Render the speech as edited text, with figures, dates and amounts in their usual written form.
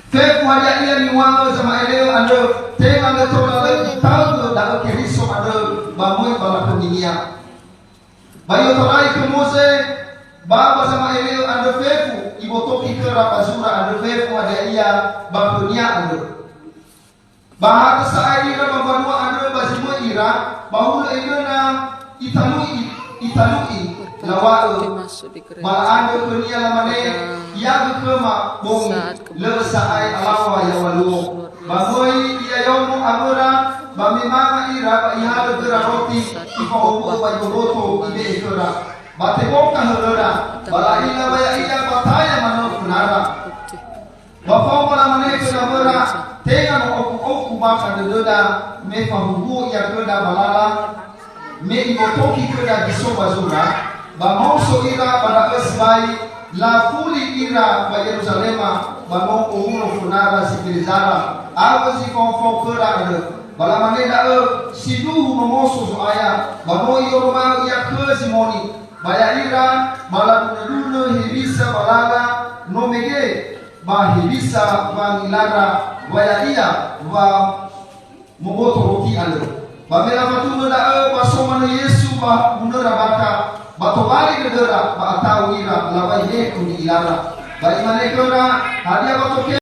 Fe wajah ia ni wang sama eleo ando te ando to la tahu dah ke riso ando bamoi bala penginia. Bayo torai ke Mose baba sama eleo ando fefu ibo toki ke rapazura ando fefu ada ia bapunia ando. Bahasa saya ira bambanua ando bazimo ira bahula ina itanui lawao malando kunia lamane ya kema bom le saai alawa ya walu bagoi ia yomo amura bamimama ira ba ihalo gera roti iko obo ba yoboto ide ikora bate boka horora bala ila ba ia bataya mano kunara bapo lamane kunara tenga oku baka doda me fahubu ya koda balala me ibotoki koda bisoba zura ba mauso ira pada esbai la fuli ira ba Yerusalema ba mo uno funara sibilizara algo si konfo kora ade bala maneda sidu momoso so aya ba mo yoroma ya kezimoni baya ira bala dunu hibisa balala no mege ba hibisa ba milara baya iya ba momoto roti ade ba mela matu da ba somano Yesu ba munara baka bato bali kedera ba atau ira labai ne kuni ilara bari mane kora hadia bato